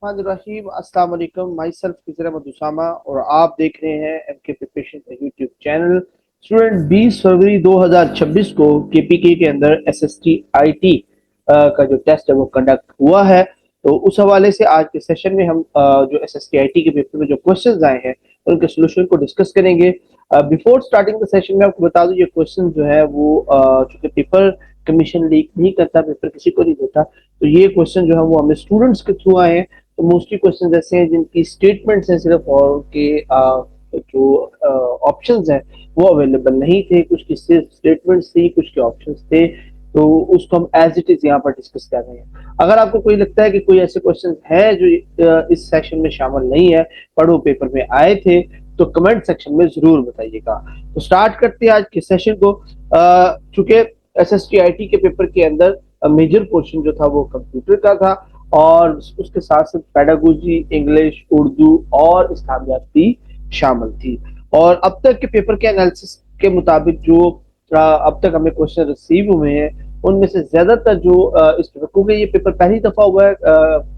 बिस्मिल्लाहिर्रहमानिर्रहीम। अस्सलाम वालेकुम। माई सेल्फ खिजर अहमद उसामा और आप देख रहे हैं एमके प्रिपरेशन का यूट्यूब चैनल। स्टूडेंट 20 फरवरी 2026 को केपीके के अंदर एसएसटी आईटी का जो टेस्ट है वो कंडक्ट हुआ है। तो उस हवाले से आज के सेशन में हम जो एसएसटी आईटी के पेपर में जो क्वेश्चंस आए हैं उनके सोल्यूशन को डिस्कस करेंगे। बिफोर स्टार्टिंग द सेशन में आपको बता दूं ये क्वेश्चन जो है वो चूंकि पेपर कमीशन लीक नहीं करता, पेपर किसी को नहीं देता, तो ये क्वेश्चन जो है वो हमें स्टूडेंट्स के थ्रू आए हैं। तो मोस्टली क्वेश्चन ऐसे हैं जिनकी स्टेटमेंट्स हैं सिर्फ और उनके जो ऑप्शंस हैं वो अवेलेबल नहीं थे। कुछ की सिर्फ स्टेटमेंट्स थी, कुछ के ऑप्शंस थे, तो उसको हम एज इट इज यहाँ पर डिस्कस कर रहे हैं। अगर आपको कोई लगता है कि कोई ऐसे क्वेश्चन है जो इस सेशन में शामिल नहीं है पर वो पेपर में आए थे, तो कमेंट सेक्शन में जरूर बताइएगा। तो स्टार्ट करते हैं आज के सेशन को। चूंकि एसएसटी के पेपर के अंदर मेजर पोर्शन जो था वो कंप्यूटर का था और उसके साथ साथ पेडागोजी, इंग्लिश, उर्दू और इस्लामियात भी शामिल थी। और अब तक के पेपर के एनालिसिस के मुताबिक जो अब तक हमें क्वेश्चन रिसीव हुए हैं उनमें से ज्यादातर जो इस पेपर, क्योंकि ये पेपर पहली दफा हुआ है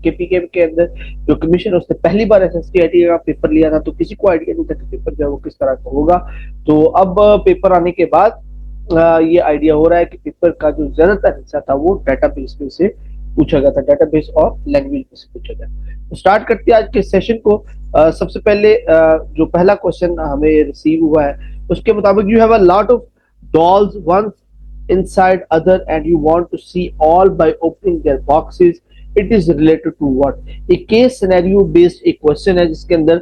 केपीके के अंदर, जो कमीशन उसने पहली बार एसएसटी का पेपर लिया था, तो किसी को आइडिया नहीं था कि पेपर जो है वो किस तरह का होगा। तो अब पेपर आने के बाद ये आइडिया हो रहा है कि पेपर का जो ज्यादातर हिस्सा था वो डेटाबेस में से पूछा गया था, डेटाबेस और लैंग्वेज में से पूछा गया। तो स्टार्ट करते हैं आज के सेशन को। सबसे पहले जो पहला क्वेश्चन हमें रिसीव हुआ है उसके मुताबिक, you have a lot of dolls once inside other and you want to see all by opening their boxes, it is related to what? एक केस सिनेरियो बेस्ड एक क्वेश्चन है जिसके अंदर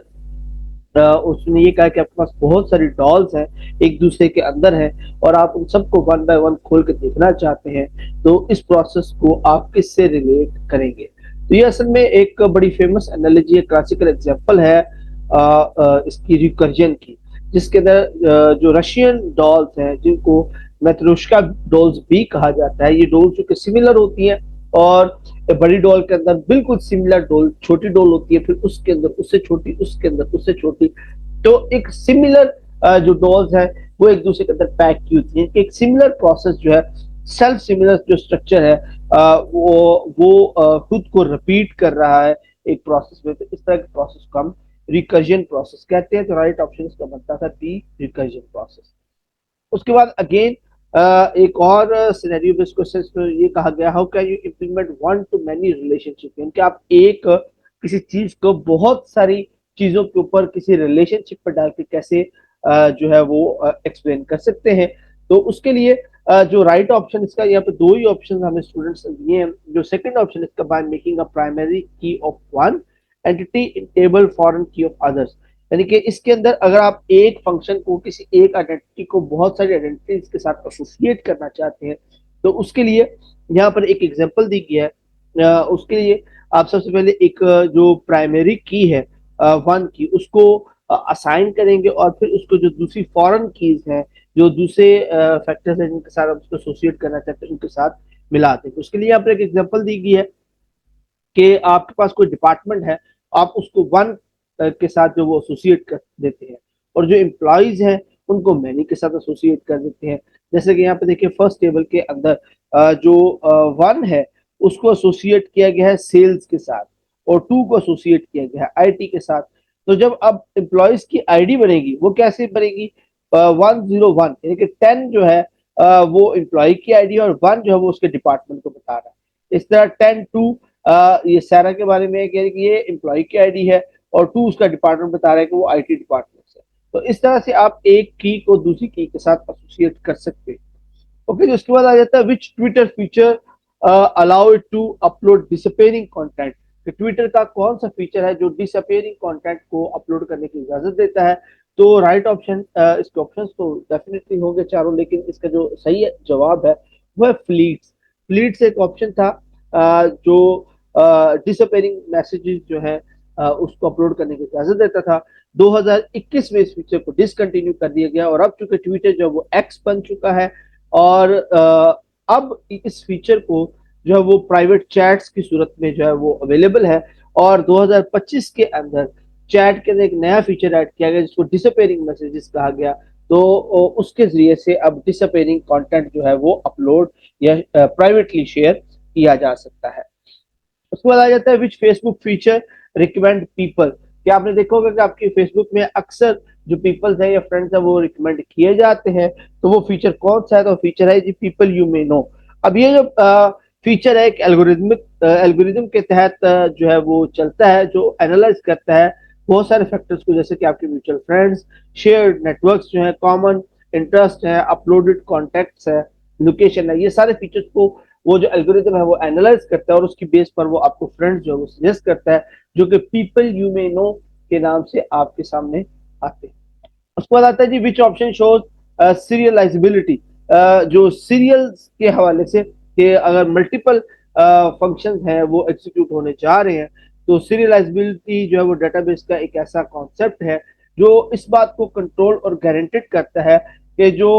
उसने ये कहा कि आपके पास बहुत सारी डॉल्स हैं, एक दूसरे के अंदर हैं और आप उन सबको वन बाय वन खोल के देखना चाहते हैं, तो इस प्रोसेस को आप किससे रिलेट करेंगे? तो ये असल में एक बड़ी फेमस एनालॉजी है, क्लासिकल एग्जांपल है इसकी रिकर्जन की, जिसके अंदर जो रशियन डॉल्स हैं जिनको मैट्रोश्का डॉल्स भी कहा जाता है, ये डॉल्स जो कि सिमिलर होती हैं और बड़ी डॉल के अंदर बिल्कुल सिमिलर डॉल, छोटी डॉल होती है, फिर उसके अंदर उससे छोटी, उसके अंदर उससे छोटी, तो एक सिमिलर जो डॉल्स है वो एक दूसरे के अंदर पैक की होती है। एक सिमिलर प्रोसेस जो है, सेल्फ सिमिलर जो स्ट्रक्चर है वो खुद को रिपीट कर रहा है एक प्रोसेस में, तो इस तरह के प्रोसेस को हम रिकर्जन प्रोसेस कहते हैं। तो राइट ऑप्शन इसका बनता था बी, रिकर्जन प्रोसेस। उसके बाद अगेन एक और सिनेरियो बेस्ड क्वेश्चन में ये कहा गया, how can you implement one two many relationship, यानी कि आप एक किसी चीज को बहुत सारी चीजों के ऊपर किसी रिलेशनशिप पर डाल के कैसे जो है वो एक्सप्लेन कर सकते हैं। तो उसके लिए जो राइट ऑप्शन इसका, यहाँ पे दो ही ऑप्शन हमें स्टूडेंट्स दिए हैं। जो सेकंड ऑप्शन इसका, बाय मेकिंग अ प्राइमरी की of one entity in table foreign की ऑफ अदर्स, यानी कि इसके अंदर अगर आप एक फंक्शन को, किसी एक आइडेंटिटी को बहुत सारी आइडेंटिटीज के साथ एसोसिएट करना चाहते हैं, तो उसके लिए यहाँ पर एक एग्जांपल दी गई है। उसके लिए आप सबसे पहले एक जो प्राइमरी की है वन की, उसको असाइन करेंगे और फिर उसको जो दूसरी फॉरेन कीज हैं, जो दूसरे फैक्टर्स हैं जिनके साथ आप उसको एसोसिएट करना चाहते हैं, उनके साथ मिलाते हैं। तो उसके लिए यहाँ पर एक एग्जांपल दी गई है कि आपके पास कोई डिपार्टमेंट है, आप उसको वन के साथ जो वो एसोसिएट कर देते हैं और जो एम्प्लॉयज हैं उनको मैनी के साथ एसोसिएट कर देते हैं। जैसे कि यहाँ पे देखिए फर्स्ट टेबल के अंदर जो वन है उसको एसोसिएट किया गया है सेल्स के साथ और टू को एसोसिएट किया गया है आईटी के साथ। तो जब अब एम्प्लॉयज की आईडी बनेगी वो कैसे बनेगी? 101, यानी कि 10 जो है वो एम्प्लॉय की आईडी और वन जो है वो उसके डिपार्टमेंट को बता रहा है। इस तरह 10-2 ये सारा के बारे में है कि ये एम्प्लॉय की आईडी है और टू उसका डिपार्टमेंट बता रहा है कि वो आईटी डिपार्टमेंट से। तो इस तरह से आप एक की को दूसरी की के साथ एसोसिएट कर सकते हैं। ओके, उसके बाद आ जाता है which Twitter feature allow it to upload disappearing content, कि ट्विटर का कौन सा फीचर है जो डिसअपियरिंग कंटेंट को अपलोड करने की इजाजत देता है? तो राइट ऑप्शन, इसके ऑप्शन तो डेफिनेटली होंगे चारों, लेकिन इसका जो सही जवाब है वो है फ्लीट्स। फ्लीट्स एक ऑप्शन था जो डिसअपियरिंग मैसेजेस जो है उसको अपलोड करने की इजाजत देता था। 2021 में इस फीचर को डिसकंटिन्यू कर दिया गया और अब चूंकि ट्विटर जो है वो एक्स बन चुका है और अब इस फीचर को जो है वो प्राइवेट चैट्स की सूरत में जो है वो अवेलेबल है और 2025 के अंदर चैट के अंदर एक नया फीचर ऐड किया गया जिसको डिसअपियरिंग मैसेजेस कहा गया। तो उसके जरिए से अब डिसअपियरिंग कंटेंट जो है वो अपलोड या प्राइवेटली शेयर किया जा सकता है। उसके बाद आ जाता है विच फेसबुक फीचर रिकमेंड पीपल, कि आपने देखा होगा कि आपके फेसबुक में अक्सर जो पीपल्स हैं या फ्रेंड्स हैं वो रिकमेंड किए जाते हैं, तो वो फीचर कौन सा है? तो फीचर है जी पीपल यू मे नो। अब ये जो फीचर है एक एल्गोरिदम के तहत जो है वो चलता है, जो एनालाइज करता है बहुत सारे फैक्टर्स को, जैसे कि आपके म्यूचुअल फ्रेंड्स, शेयर्ड नेटवर्क्स जो है, कॉमन इंटरेस्ट है, अपलोडेड कॉन्टेक्ट्स है, लोकेशन है, ये सारे फीचर्स को वो जो एल्गोरिदम है वो एनालाइज करता है और उसकी बेस पर वो आपको फ्रेंड्स जो है वो सजेस्ट करता है, जो कि पीपल यू मे नो के नाम से आपके सामने आते हैं। उसके बाद आता है जी विच ऑप्शन शोज सीरियलाइजेबिलिटी, जो सीरियल्स के हवाले से कि अगर मल्टीपल फंक्शंस हैं वो एग्जीक्यूट होने जा रहे हैं, तो सीरियलाइजेबिलिटी जो है वो डेटाबेस का एक ऐसा कॉन्सेप्ट है जो इस बात को कंट्रोल और गारंटेड करता है कि जो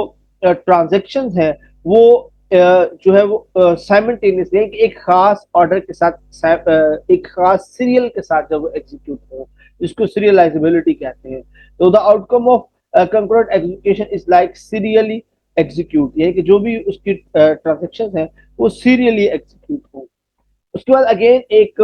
ट्रांजेक्शन्स हैं वो जो है वो साइमल्टेनियसली एक खास ऑर्डर के साथ एक खास सीरियल के साथ जब वो एग्जीक्यूट हो, जिसको सीरियलाइजेबिलिटी कहते हैं। तो the outcome of concurrent execution is like serially execute, यानी कि जो भी उसकी ट्रांजेक्शन है वो सीरियली एग्जीक्यूट हो। उसके बाद अगेन एक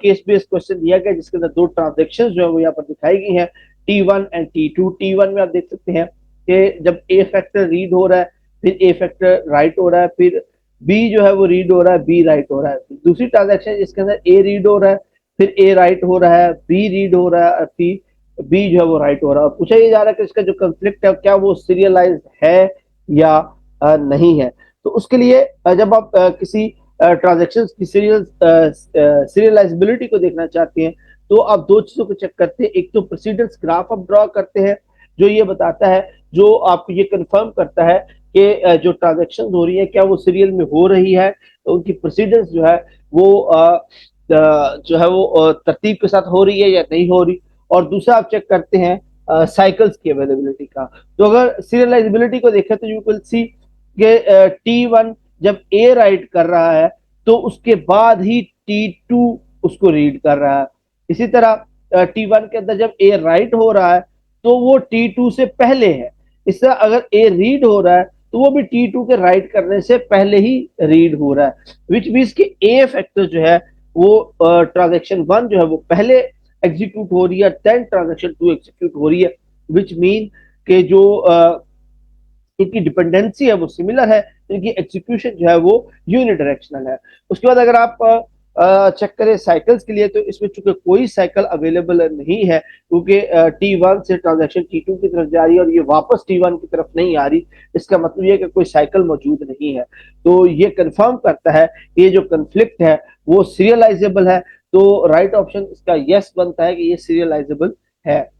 केस बेस्ड क्वेश्चन दिया गया जिसके अंदर दो ट्रांजेक्शन जो है वो यहाँ पर दिखाई गई हैं, T1 एंड T2। T1 में आप देख सकते हैं कि जब ए फैक्टर रीड हो रहा है, फिर ए फैक्टर राइट हो रहा है, फिर बी जो है वो रीड हो रहा है, बी राइट हो रहा है। फिर दूसरी ट्रांजेक्शन जिसके अंदर ए रीड हो रहा है, फिर ए राइट हो रहा है, बी रीड हो रहा है, और फिर बी जो है वो राइट हो रहा है। पूछा ये जा रहा है कि इसका जो कंफ्लिक्ट है क्या वो सीरियलाइज है या नहीं है। तो उसके लिए जब आप किसी ट्रांजेक्शन की सीरियलाइजेबिलिटी को देखना चाहते हैं तो आप दो चीजों को चेक करते हैं। एक तो प्रेसिडेंस ग्राफ आप ड्रॉ करते हैं, जो ये बताता है, जो आपको ये कंफर्म करता है कि जो ट्रांजेक्शन हो रही है क्या वो सीरियल में हो रही है, तो उनकी प्रेसिडेंस जो है वो जो है वो तरतीब के साथ हो रही है या नहीं हो रही। और दूसरा आप चेक करते हैं साइकिल्स की अवेलेबिलिटी का। तो अगर सीरियलाइजेबिलिटी को देखें तो यू विल सी कि T1 जब ए राइट कर रहा है तो उसके बाद ही T2 उसको रीड कर रहा है। इसी तरह T1 के अंदर जब ए राइट हो रहा है तो वो T2 से पहले है। इस तरह अगर ए रीड हो रहा है तो वो भी T2 के राइट करने से पहले ही रीड हो रहा है, विच मीन्स कि ए फैक्टर जो है वो ट्रांजेक्शन 1 जो है वो पहले एग्जीक्यूट हो रही है, देन ट्रांजेक्शन 2 एग्जीक्यूट हो रही है, विच मीन के जो इनकी डिपेंडेंसी है वो सिमिलर है, इनकी एग्जीक्यूशन जो है वो यूनिडायरेक्शनल है। उसके बाद अगर आप चेक करें साइकिल्स के लिए, तो इसमें चूंकि कोई साइकिल अवेलेबल नहीं है, क्योंकि T1 से ट्रांजेक्शन T2 की तरफ जा रही है और ये वापस T1 की तरफ नहीं आ रही, इसका मतलब ये कि कोई साइकिल मौजूद नहीं है। तो ये कंफर्म करता है कि ये जो कंफ्लिक्ट है वो सीरियलाइजेबल है। तो राइट ऑप्शन इसका यस बनता है कि ये सीरियलाइजेबल है।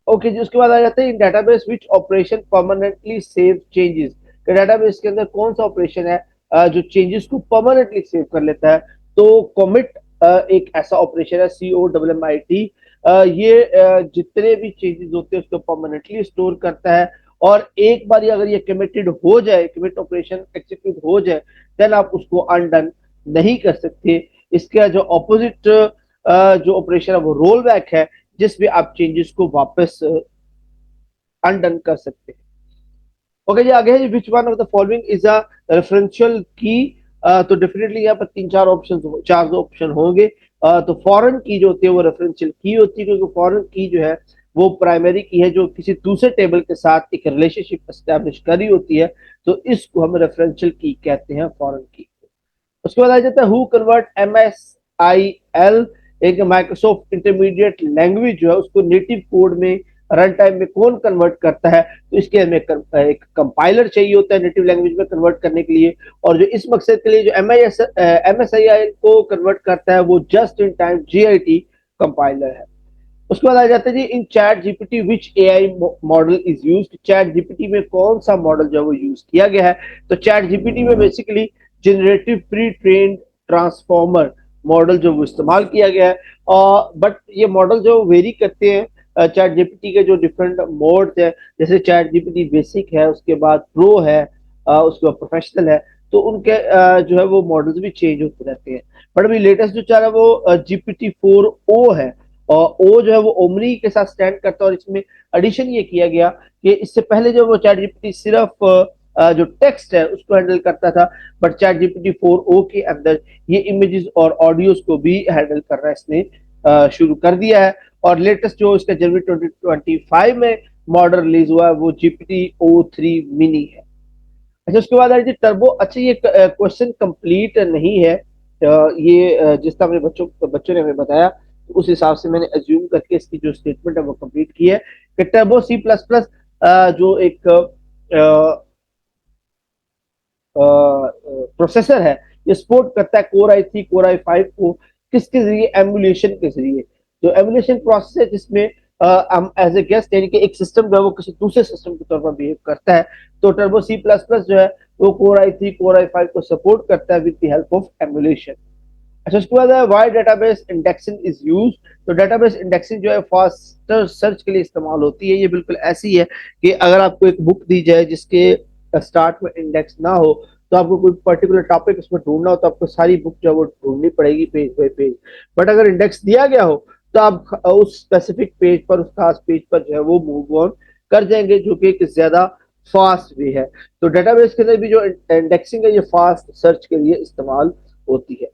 ओके जी, उसके बाद आ जाते हैं in database which operation permanently save changes, कि डेटाबेस के अंदर कौन सा ऑपरेशन है जो चेंजेस को परमानेंटली सेव कर लेता है। तो कमिट एक ऐसा ऑपरेशन है, COMMIT, ये जितने भी चेंजेस होते हैं उसको परमानेंटली स्टोर करता है, और एक बार अगर ये कमिटेड हो जाए, कमिट ऑपरेशन एक्सिक्यूट हो जाए, देन आप उसको अनडन नहीं कर सकते। इसका जो ऑपोजिट जो ऑपरेशन है वो रोल बैक है, जिसमें आप चेंजेस को वापस अनडन कर सकते हैं। ओके जी, आगे है which one of the following is a referential की। तो डेफिनेटली यहाँ पर चार ऑप्शन होंगे। तो फॉरेन की जो होती है वो रेफरेंशियल की होती है, क्योंकि फॉरेन की जो है वो प्राइमरी की है जो किसी दूसरे टेबल के साथ एक रिलेशनशिप एस्टेब्लिश करी होती है, तो इसको हम रेफरेंशियल की कहते हैं, फॉरेन की। उसके बाद आ जाता है हु कन्वर्ट MSIL, एक माइक्रोसॉफ्ट इंटरमीडिएट लैंग्वेज जो है उसको नेटिव कोड में रन टाइम में कौन कन्वर्ट करता है। तो इसके हमें एक कंपाइलर चाहिए होता है नेटिव लैंग्वेज में कन्वर्ट करने के लिए, और जो इस मकसद के लिए जो MSIL को कन्वर्ट करता है वो just in time JIT compiler है। उसके बाद आ जाता है G in ChatGPT which AI model is used, ChatGPT में कौन सा मॉडल जो है वो यूज किया गया है। तो चैट जीपीटी में basically generative pre trained transformer model जो वो इस्तेमाल किया गया है, बट ये मॉडल जो वेरी करते हैं चैट जीपीटी के जो डिफरेंट मोड्स है, जैसे चैट जीपीटी बेसिक है, उसके बाद प्रो है, उसके बाद प्रोफेशनल है, तो उनके जो है वो मॉडल्स भी चेंज होते रहते हैं। बट अभी लेटेस्ट जो चल रहा है वो GPT-4o है, और ओ जो है वो ओमनी के साथ स्टैंड करता है, और इसमें एडिशन ये किया गया कि इससे पहले जो वो चैट जीपीटी सिर्फ जो टेक्स्ट है उसको हैंडल करता था, बट चैट जीपीटी 4o के अंदर ये इमेजेस और ऑडियोज को भी हैंडल करना इसने शुरू कर दिया है। और लेटेस्ट जो इसका जनवरी 2025 में मॉडल रिलीज हुआ है वो जीपीटी O3 मिनी है। अच्छा, उसके बाद जी टर्बो, अच्छा ये क्वेश्चन कंप्लीट नहीं है, ये जिस तरह मेरे बच्चों ने हमें बताया तो उस हिसाब से मैंने अज्यूम करके इसकी जो स्टेटमेंट है वो कंप्लीट की है कि टर्बो C++ जो एक प्रोसेसर है, ये सपोर्ट करता है कोर i3 कोर i5 को किसके जरिए, एमुलेशन के जरिए। जो एमुलेशन प्रोसेस है जिसमें हम एज ए गेस्ट यानी कि एक सिस्टम जो है वो किसी दूसरे सिस्टम के तौर पर बिहेव करता है, तो टर्बो C++ जो है वो कोर i3 कोर i5 को सपोर्ट करता है with the help of emulation. अच्छा, उसके बाद है why database indexing is use. तो डेटाबेस इंडेक्सिंग जो है फास्टर सर्च के लिए इस्तेमाल होती है। ये बिल्कुल ऐसी है कि अगर आपको एक बुक दी जाए जिसके स्टार्ट में इंडेक्स ना हो, तो आपको कोई पर्टिकुलर टॉपिक उसमें ढूंढना हो तो आपको सारी बुक जो है वो ढूंढनी पड़ेगी पेज बाय पेज। बट अगर इंडेक्स दिया गया हो तो आप उस स्पेसिफिक पेज पर, उस खास पेज पर जो है वो मूव ऑन कर जाएंगे, जो कि एक ज्यादा फास्ट वे है। तो डेटाबेस के अंदर भी जो इंडेक्सिंग है ये फास्ट सर्च के लिए इस्तेमाल होती है।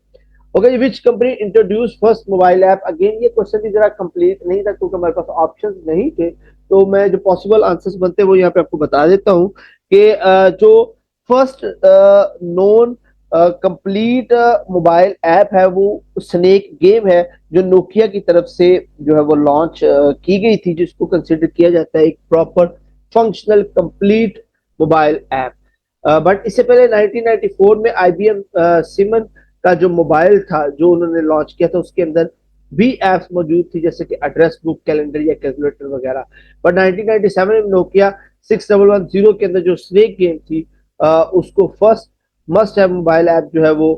Okay, which company introduce first mobile app. Again ये क्वेश्चन भी जरा कंप्लीट नहीं था क्योंकि हमारे पास ऑप्शंस नहीं थे, तो मैं जो पॉसिबल आंसर्स बनते हैं वो यहाँ पे आपको बता देता हूँ कि जो first non complete mobile app है वो स्नेक गेम है, जो नोकिया की तरफ से जो है वो लॉन्च की गई थी, जिसको कंसिडर किया जाता है एक proper functional complete mobile app. But इससे पहले 1994 में IBM सिमन का जो मोबाइल था जो उन्होंने लॉन्च किया था उसके अंदर भी एप्स मौजूद थी, जैसे कि एड्रेस बुक, कैलेंडर या कैलकुलेटर वगैरह। पर 1997 में नोकिया 6110 के अंदर जो स्नेक गेम थी उसको first must have mobile app जो है वो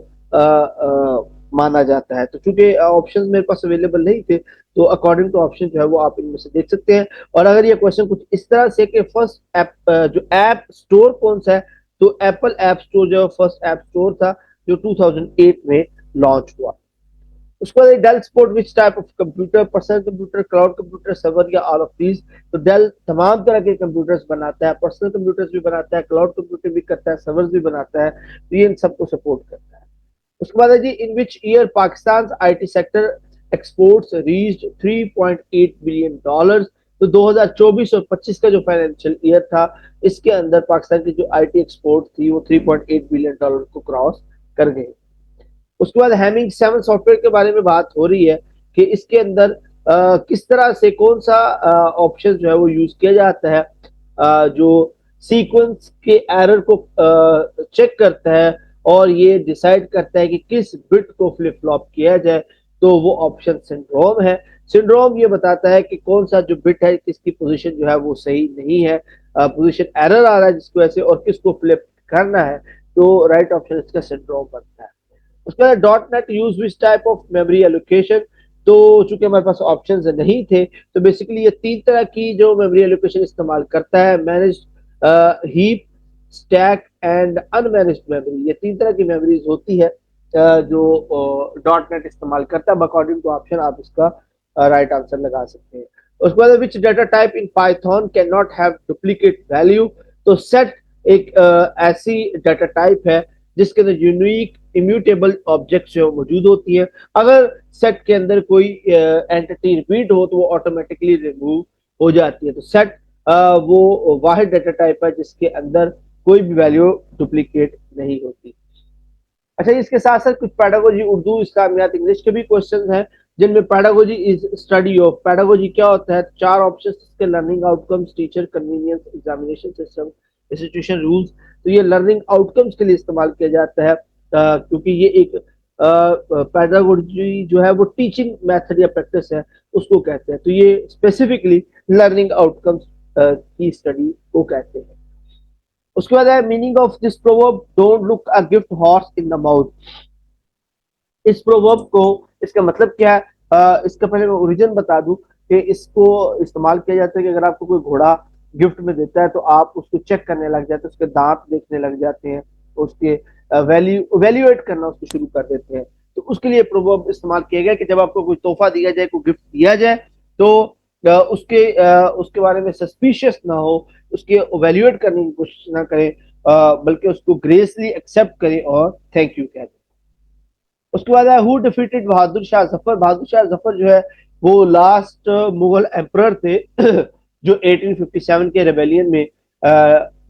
माना जाता है। तो चूंकि ऑप्शंस मेरे पास अवेलेबल नहीं थे, तो अकॉर्डिंग टू ऑप्शन जो है वो आप इनमें से देख सकते हैं। और अगर ये क्वेश्चन कुछ इस तरह से कि फर्स्ट ऐप जो ऐप स्टोर कौन सा है, तो एप्पल ऐप स्टोर जो फर्स्ट ऐप स्टोर था जो 2008 में लॉन्च हुआ। उसके बाद Dell support which type of computer, personal computer, cloud computer, server या ऑल ऑफ दीज। तो डेल तमाम तरह के कंप्यूटर्स बनाता है, पर्सनल कंप्यूटर्स भी बनाता है, क्लाउड कंप्यूटर भी करता है, सर्वर्स भी बनाता है, तो ये इन सबको सपोर्ट करता है। उसके बाद है G in which year Pakistan IT sector exports reached 3.8 billion dollars. तो 2024 और 25 का जो फाइनेंशियल ईयर था इसके अंदर पाकिस्तान की जो IT एक्सपोर्ट थी वो 3.8 बिलियन डॉलर को क्रॉस कर गई। उसके बाद हैमिंग 7 सॉफ्टवेयर के बारे में बात हो रही है कि इसके अंदर किस तरह से कौन सा ऑप्शन जो है वो यूज किया जाता है, जो सीक्वेंस के एरर को चेक करता है और ये डिसाइड करता है कि किस बिट को फ्लिप फ्लॉप किया जाए, तो वो ऑप्शन सिंड्रोम है। सिंड्रोम ये बताता है कि कौन सा जो बिट है किसकी पोजीशन जो है वो सही नहीं है, पोजीशन एरर आ रहा है जिसकी वजह से, और किसको फ्लिप करना है, तो राइट ऑप्शन इसका सिंड्रोम बनता है। उसके बाद dot net use which type of memory allocation. तो चूंकि हमारे पास ऑप्शंस नहीं थे, तो बेसिकली ये 3 तरह की जो मेमोरी एलोकेशन इस्तेमाल करता है, manage, heap, stack and unmanaged memory. ये 3 तरह की मेमोरीज होती है जो डॉट नेट इस्तेमाल करता है। अकॉर्डिंग टू ऑप्शन आप इसका राइट आंसर लगा सकते हैं। उसके बाद which data type in Python can not have duplicate value. तो सेट एक ऐसी डाटा टाइप है जिसके अंदर यूनिक इम्यूटेबल ऑब्जेक्ट जो मौजूद होती है। अगर सेट के अंदर कोई एंटिटी रिपीट हो तो वो ऑटोमेटिकली रिमूव हो जाती है। तो सेट वो वाहिद डाटा टाइप है जिसके अंदर कोई भी वैल्यू डुप्लीकेट नहीं होती। अच्छा, इसके साथ साथ कुछ पैडागोजी उर्दू, इस्लामियात, इंग्लिश के भी क्वेश्चन हैं जिनमें pedagogy is study of. Pedagogy क्या होता है? 4 ऑप्शन इसके, learning outcomes, teacher convenience, examination system, institution rules. तो ये लर्निंग आउटकम्स के लिए इस्तेमाल किया जाता है क्योंकि ये एक पैडागोजी जो है वो टीचिंग मेथड या प्रैक्टिस है उसको कहते हैं। तो ये स्पेसिफिकली लर्निंग आउटकम्स की स्टडी को कहते हैं। उसके बाद है meaning of this proverb, don't look a gift horse in the mouth. इस प्रोवर्ब को, इसका मतलब क्या है, इसका पहले मैं ओरिजिन बता दूं कि इसको इस्तेमाल किया जाता है कि अगर आपको कोई घोड़ा गिफ्ट में देता है तो आप उसको चेक करने लग जाते हैं, उसके दांत देखने लग जाते हैं, उसके वैल्यूएट करना उसको शुरू कर देते हैं। तो उसके लिए प्रोवर्ब इस्तेमाल किया गया कि जब आपको कोई तोहफा दिया जाए, कोई गिफ्ट दिया जाए, तो उसके बारे में सस्पिशियस ना हो, उसके वैल्यूएट करने की कोशिश ना करें, बल्कि उसको ग्रेसली एक्सेप्ट करें और थैंक यू कह दें। उसके बाद है हु डिफीटेड बहादुर शाह जफर। बहादुर शाह जफर जो है वो लास्ट मुगल एम्परर थे जो 1857 के रेबेलियन में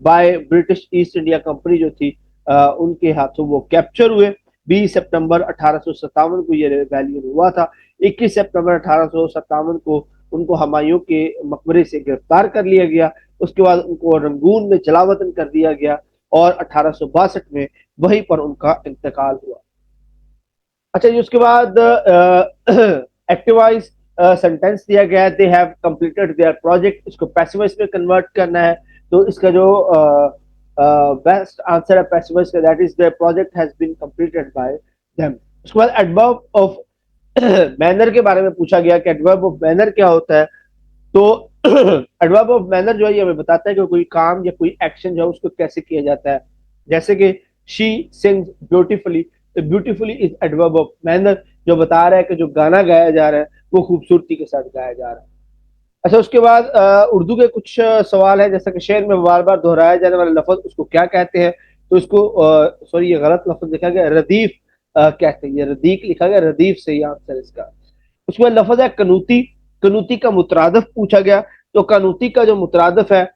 by British east India company जो थी उनके हाथों वो कैप्चर हुए। 20 सितंबर 1857 को ये रेबेलियन हुआ था। 21 सितंबर 1857 को उनको हुमायूं के मकबरे से गिरफ्तार कर लिया गया। उसके बाद उनको रंगून में जलावतन कर दिया गया और 1862 में वहीं पर उनका इंतकाल हुआ। अच्छा जी, उसके बाद एक्टिवाइज सेंटेंस दिया गया है, they have completed their project. इसको पैसिवाइज में कन्वर्ट करना है, तो इसका जो बेस्ट आंसर है पैसिवाइज का, that is their project has been completed by them. उसके बाद एडवर्ब ऑफ मैनर के बारे में पूछा गया कि एडवर्ब ऑफ मैनर क्या होता है। तो एडवर्ब ऑफ मैनर जो है ये हमें बताता है कि कोई काम या कोई एक्शन जो है उसको कैसे किया जाता है। जैसे कि शी सिंग्स ब्यूटीफुली, तो beautifully is adverb of manner, जो बता रहा है कि जो गाना गाया जा रहा है वो खूबसूरती के साथ गाया जा रहा है। अच्छा, उसके बाद उर्दू के कुछ सवाल है, जैसा कि शेर में बार बार दोहराया जाने वाला लफ्ज उसको क्या कहते हैं। तो इसको सॉरी ये गलत लफ्ज लिखा गया, रदीफ कहते हैं, ये रदीक लिखा गया, रदीफ सही आंसर इसका। उसके बाद लफ्ज है कनूती। कनूती का मुतरादफ पूछा गया, तो कनूती का जो मुतरादफ है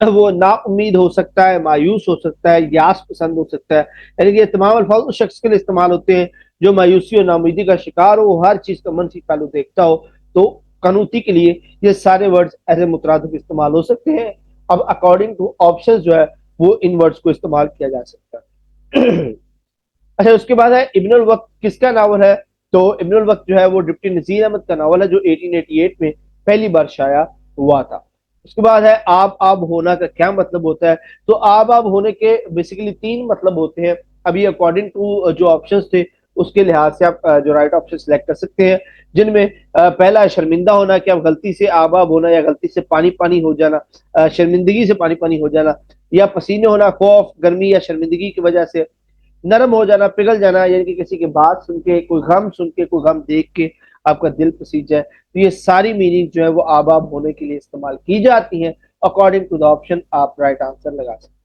वो ना उम्मीद हो सकता है, मायूस हो सकता है, यास पसंद हो सकता है। यानी कि ये तमाम अल्फाज उस शख्स के लिए इस्तेमाल होते हैं जो मायूसी और नाउमीदी का शिकार हो, हर चीज का मनफी पहलू देखता हो। तो कनूती के लिए ये सारे वर्ड्स ऐसे मुतरादिफ इस्तेमाल हो सकते हैं। अब अकॉर्डिंग टू ऑप्शन जो है वो इन वर्ड्स को इस्तेमाल किया जा सकता है। अच्छा, उसके बाद है इब्नुल वक्त किसका नावल है। तो इब्नुल वक्त जो है वो डिप्टी नजीर अहमद का नावल है जो 1888 में पहली बार शाया हुआ था। उसके बाद है आब होना का क्या मतलब होता है। तो आब होने के बेसिकली तीन मतलब होते हैं। अभी अकॉर्डिंग टू जो ऑप्शंस थे उसके लिहाज से आप जो राइट ऑप्शन सिलेक्ट कर सकते हैं, जिनमें पहला है शर्मिंदा होना, कि आप गलती से आब होना या गलती से पानी पानी हो जाना, शर्मिंदगी से पानी पानी हो जाना, या पसीने होना खौफ गर्मी या शर्मिंदगी की वजह से, नरम हो जाना, पिघल जाना, यानी कि किसी की बात सुन के, कोई गम सुन के, कोई गम देख के आपका दिल पसीज जाए। तो ये सारी मीनिंग जो है वो आबाब होने के लिए इस्तेमाल की जाती हैं। अकॉर्डिंग टू द ऑप्शन आप राइट आंसर लगा सकते हैं।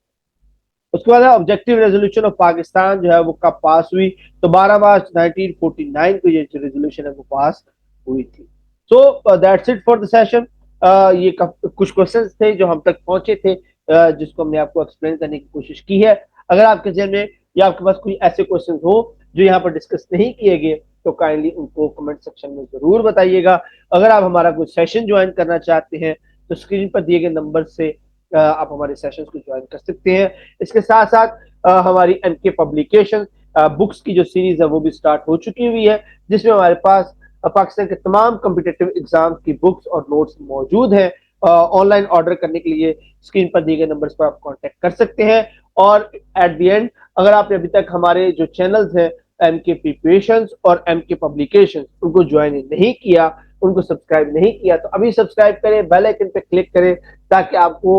उसके बाद ऑब्जेक्टिव रेजोल्यूशन ऑफ पाकिस्तान जो है वो कब पास हुई। तो 12 मार्च 1949 को ये रेजोल्यूशन है वो पास हुई थी। So that's it for the session. ये कुछ क्वेश्चंस थे जो हम तक पहुंचे थे, जिसको हमने आपको एक्सप्लेन करने की कोशिश की है। अगर आपके जहन में या आपके पास कोई ऐसे क्वेश्चन हो जो यहाँ पर डिस्कस नहीं किए गए तो काइंडली उनको कमेंट सेक्शन में जरूर बताइएगा। अगर आप हमारा कोई सेशन ज्वाइन करना चाहते हैं तो स्क्रीन पर दिए गए नंबर से आप हमारे सेशंस को ज्वाइन कर सकते हैं। इसके साथ साथ हमारी एमके पब्लिकेशन बुक्स की जो सीरीज है वो भी स्टार्ट हो चुकी हुई है, जिसमें हमारे पास पाकिस्तान के तमाम कॉम्पिटिटिव एग्जाम की बुक्स और नोट्स मौजूद हैं। ऑनलाइन ऑर्डर करने के लिए स्क्रीन पर दिए गए नंबर्स पर आप कांटेक्ट कर सकते हैं। और एट द एंड, अगर आपने अभी तक हमारे जो चैनल्स हैं एमके प्रिपरेशंस और एमके पब्लिकेशंस उनको ज्वाइन नहीं किया, उनको सब्सक्राइब नहीं किया, तो अभी सब्सक्राइब करें, बेल आइकन पे क्लिक करें, ताकि आपको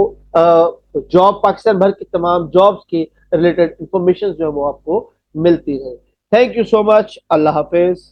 जॉब पाकिस्तान भर की तमाम जॉब्स के रिलेटेड इंफॉर्मेशन जो है वो आपको मिलती रहे। Thank you so much. Allah Hafiz.